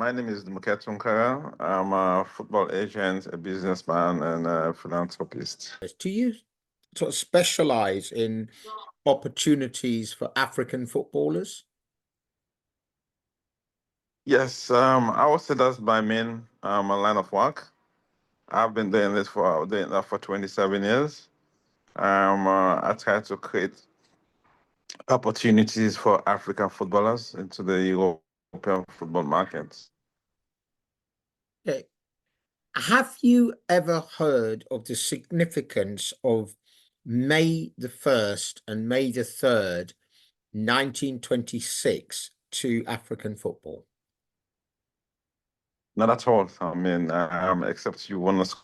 My name is Numukeh Tunkara. I'm a football agent, a businessman, and a philanthropist. Do you sort of specialize in opportunities for African footballers? Yes, I would say that's my main line of work. I've been doing that for 27 years. I try to create opportunities for African footballers into the European football markets. Okay. Have you ever heard of the significance of May the 1st and May the 3rd, 1926 to African football? Not at all. I mean, except you want to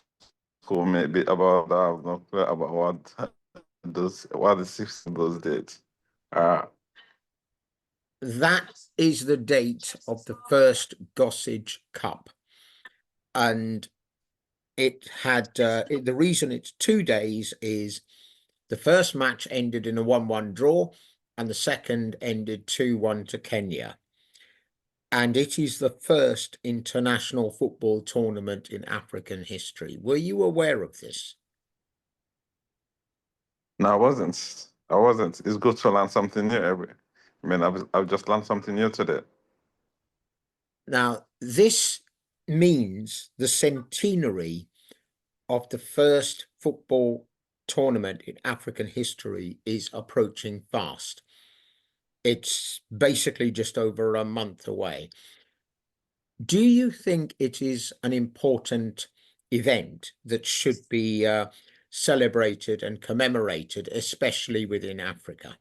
school maybe about that. I'm not clear about what the six of those dates. Uh, That is the date of the first Gossage Cup. And it had the reason it's 2 days is the first match ended in a 1-1 draw and the second ended 2-1 to Kenya. And it is the first international football tournament in African history. Were you aware of this? No, I wasn't. I wasn't. It's good to learn something new I've just learned something new today. Now, this means the centenary of the first football tournament in African history is approaching fast. It's basically just over a month away. Do you think it is an important event that should be celebrated and commemorated, especially within Africa?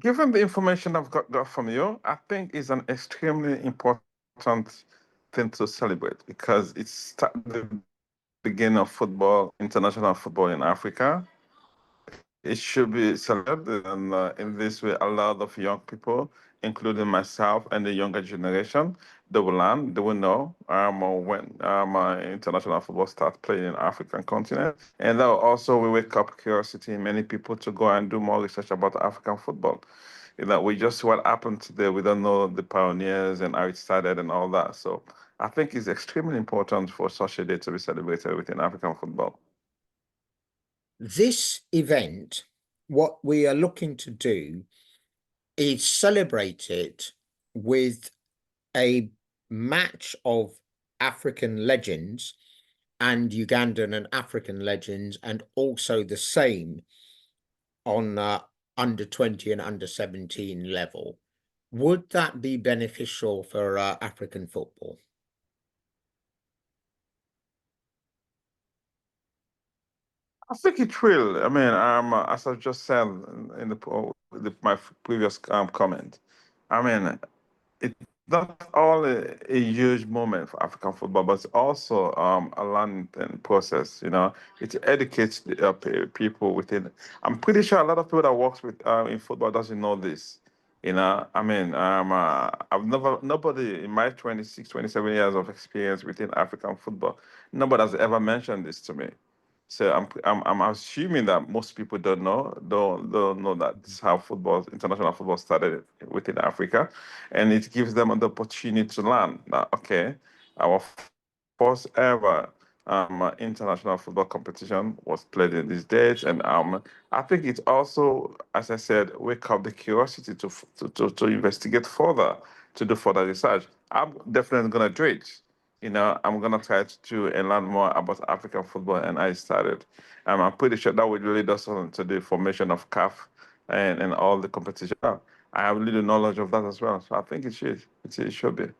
Given the information I've got from you, I think it's an extremely important thing to celebrate because it's the beginning of football, international football in Africa. It should be celebrated, and in this way, a lot of young people, including myself and the younger generation, they will learn, they will know when international football starts playing in African continent, and that will also wake up curiosity in many people to go and do more research about African football. We just what happened today. We don't know the pioneers and how it started and all that. So I think it's extremely important for such a day to be celebrated within African football. This event, what we are looking to do is celebrate it with a match of African legends and Ugandan and African legends, and also the same on under 20 and under 17 level. Would that be beneficial for African football? I think it will. I mean, as I just said in my previous comment, I mean, it's not only a huge moment for African football, but it's also a learning process. It educates the, people within. I'm pretty sure a lot of people that works with in football doesn't know this. I mean, nobody in my 26, 27 years of experience within African football, nobody has ever mentioned this to me. So I'm assuming that most people don't know that this is how international football started within Africa, and it gives them an opportunity to learn that okay, our first ever international football competition was played in these dates, and I think it also, as I said, wake up the curiosity to investigate further, to do further research. I'm definitely gonna do it. I'm gonna try to and learn more about African football and I started. I'm pretty sure that would lead us on to the formation of CAF and all the competition. I have little knowledge of that as well, so I think it should. It should be.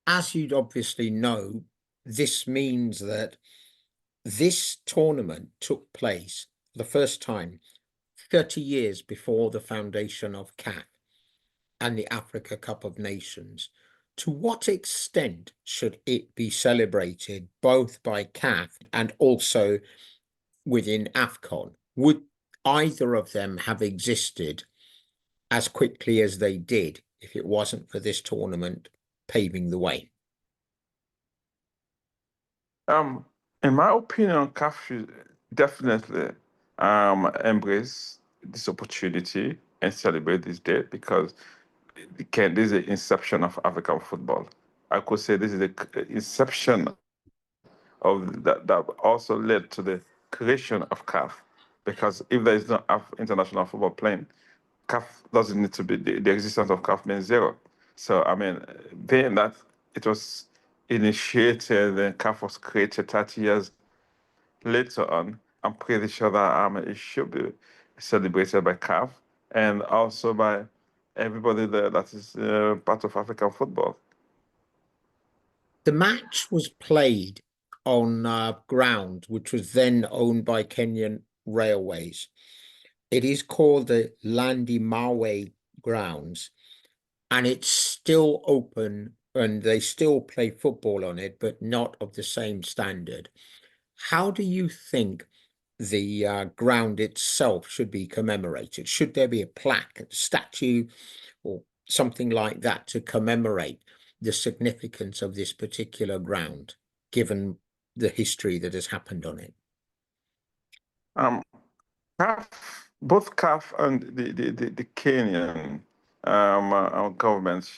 As you'd obviously know, this means that this tournament took place for the first time 30 years before the foundation of CAF and the Africa Cup of Nations. To what extent should it be celebrated both by CAF and also within AFCON? Would either of them have existed as quickly as they did if it wasn't for this tournament paving the way? In my opinion, CAF should definitely embrace this opportunity and celebrate this day because this is the inception of African football. I could say this is the inception of that also led to the creation of CAF. Because if there is no international football playing, CAF doesn't need to be, the existence of CAF means zero. So, I mean, being that it was initiated and CAF was created 30 years later on, I'm pretty sure that it should be celebrated by CAF and also by everybody there that is part of African football. The match was played on ground which was then owned by Kenyan Railways. It is called the Landi Mawe grounds, and it's still open and they still play football on it, but not of the same standard. How do you think the ground itself should be commemorated? Should there be a plaque, a statue, or something like that to commemorate the significance of this particular ground, given the history that has happened on it? Um, CAF, both CAF and the Kenyan governments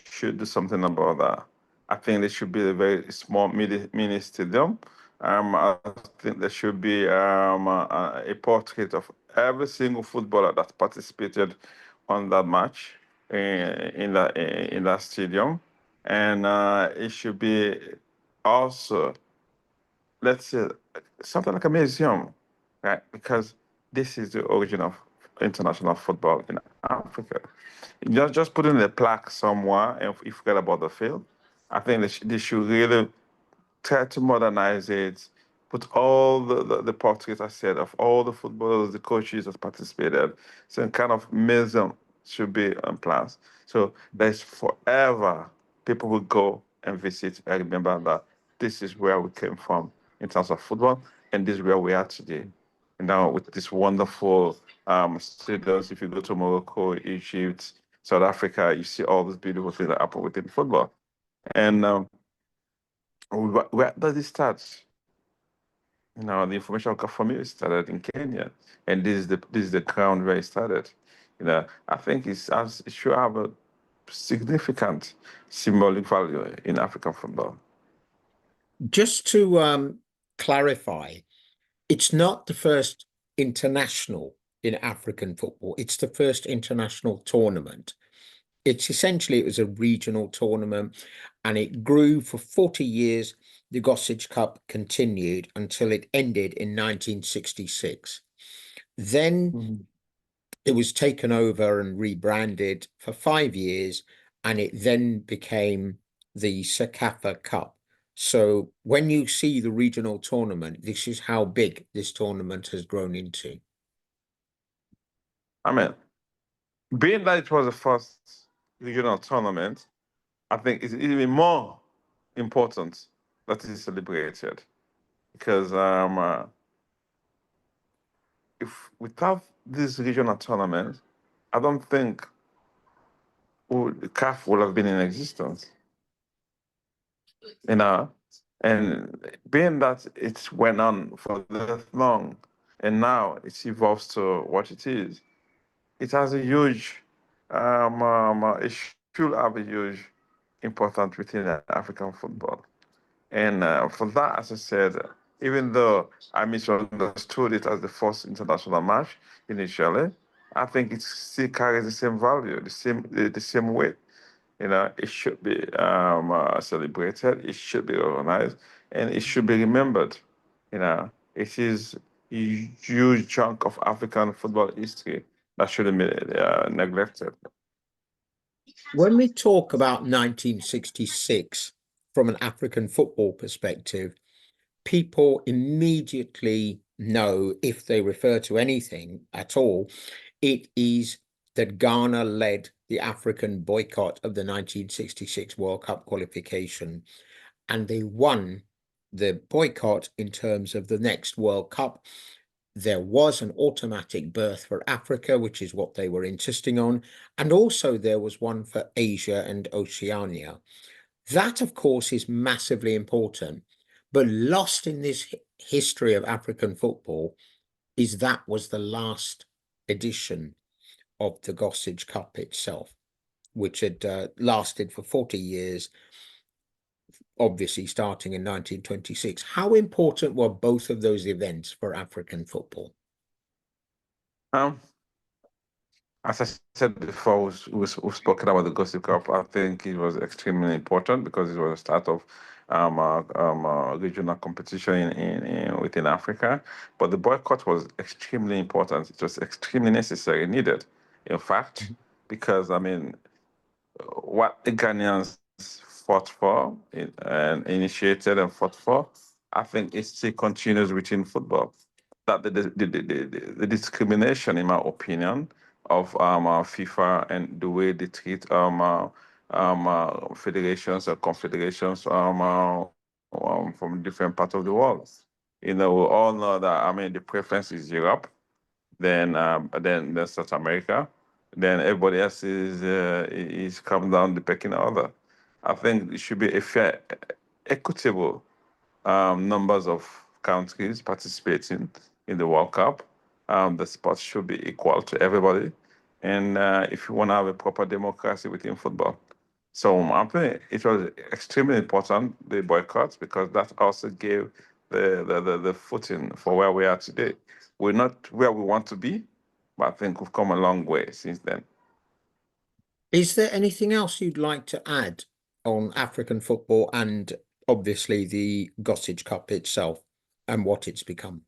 should do something about that. I think there should be a very small mini stadium. I think there should be a portrait of every single footballer that participated on that match in that stadium, and it should be also, let's say, something like a museum, right? Because this is the origin of international football in Africa. Just putting a plaque somewhere and if you forget about the field, I think they should really try to modernize it, put all the portraits I said of all the footballers, the coaches that participated. Some kind of museum should be in place. So there's forever people will go and visit and remember that this is where we came from in terms of football, and this is where we are today. And now with this wonderful stadiums, if you go to Morocco, Egypt, South Africa, you see all these beautiful things that happen within football. And where does it start? You know, the information for me started in Kenya, and this is the ground where it started. You know, I think it should have a significant symbolic value in African football. Just to clarify, it's not the first international in African football. It's the first international tournament. It's essentially, it was a regional tournament and it grew for 40 years. The Gossage Cup continued until it ended in 1966. Then it was taken over and rebranded for 5 years, and it then became the CECAFA Cup. So when you see the regional tournament, this is how big this tournament has grown into. I mean, being that it was the first regional tournament, I think it's even more important that it is celebrated because if without this regional tournament, I don't think the CAF would have been in existence. You know, and being that it went on for that long, and now it's evolved to what it is, it has a huge, it should have a huge importance within African football. And for that, as I said, even though I misunderstood it as the first international match initially, I think it still carries the same value, the same weight. You know, it should be celebrated, it should be organized, and it should be remembered. You know, it is a huge chunk of African football history that shouldn't be neglected. When we talk about 1966 from an African football perspective, people immediately know, if they refer to anything at all, it is that Ghana led the African boycott of the 1966 World Cup qualification, and they won the boycott in terms of the next World Cup. There was an automatic berth for Africa, which is what they were insisting on, and also there was one for Asia and Oceania. That, of course, is massively important, but lost in this history of African football is that was the last edition of the Gossage Cup itself. which had lasted for 40 years, obviously starting in 1926. How important were both of those events for African football? Um, as I said before, we've spoken about the Gossip Cup. I think it was extremely important because it was the start of regional competition within Africa. But the boycott was extremely important. It was extremely necessary, needed. In fact, because I mean, what the Ghanaians fought for and initiated and fought for, I think it still continues within football. That the discrimination, in my opinion, of FIFA and the way they treat federations or confederations from different parts of the world. You know, we all know that. I mean, the preference is Europe, then South America, then everybody else is come down the pecking order. I think it should be a fair, equitable numbers of countries participating in the World Cup. The sports should be equal to everybody, and if you want to have a proper democracy within football. So I think it was extremely important, the boycott, because that also gave the footing for where we are today. We're not where we want to be, but I think we've come a long way since then. Is there anything else you'd like to add on African football and obviously the Gossage Cup itself and what it's become?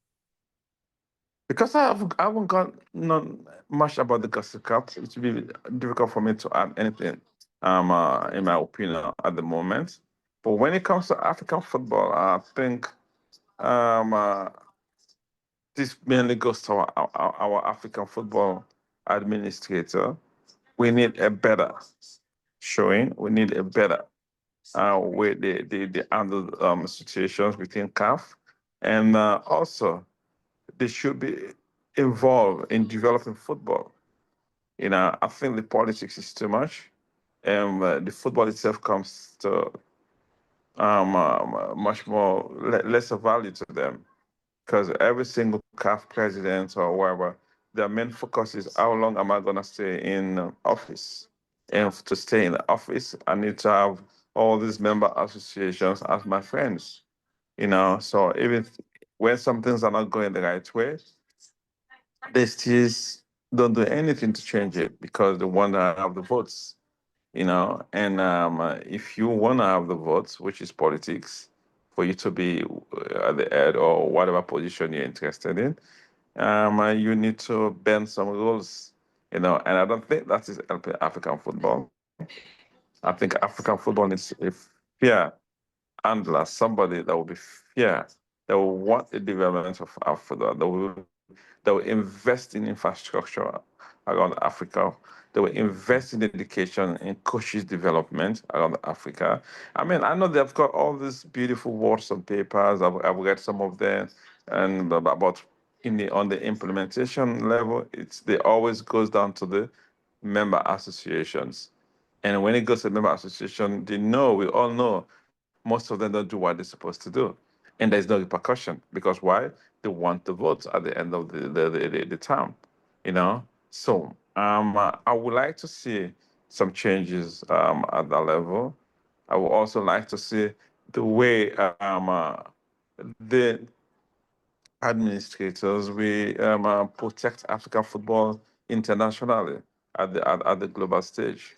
Because I haven't got none much about the Gossip Cup, it would be difficult for me to add anything, in my opinion, at the moment. But when it comes to African football, I think um, uh, this mainly goes to our African football administrator. We need a better showing. We need a better way they handle situations within CAF, and also they should be involved in developing football. You know, I think the politics is too much, and the football itself comes to much more lesser value to them because every single CAF president or whatever, their main focus is how long am I gonna stay in office, and to stay in the office, I need to have all these member associations as my friends. You know, so even when some things are not going the right way, they still don't do anything to change it because they want to have the votes, you know. And if you want to have the votes, which is politics, for you to be at the head or whatever position you're interested in, you need to bend some rules, you know. And I don't think that is helping African football. I think African football needs a fair handler, somebody that will be fair, that will want the development of Africa, that will invest in infrastructure around Africa. They will invest in education and coaches development around Africa. I mean, I know they've got all these beautiful words on papers. I've read some of them, and about on the implementation level, they always goes down to the member associations. And when it goes to the member association, we all know, most of them don't do what they're supposed to do. And there's no repercussion because why? They want the votes at the end of the term, you know? So I would like to see some changes at that level. I would also like to see the way the administrators we protect African football internationally at the global stage.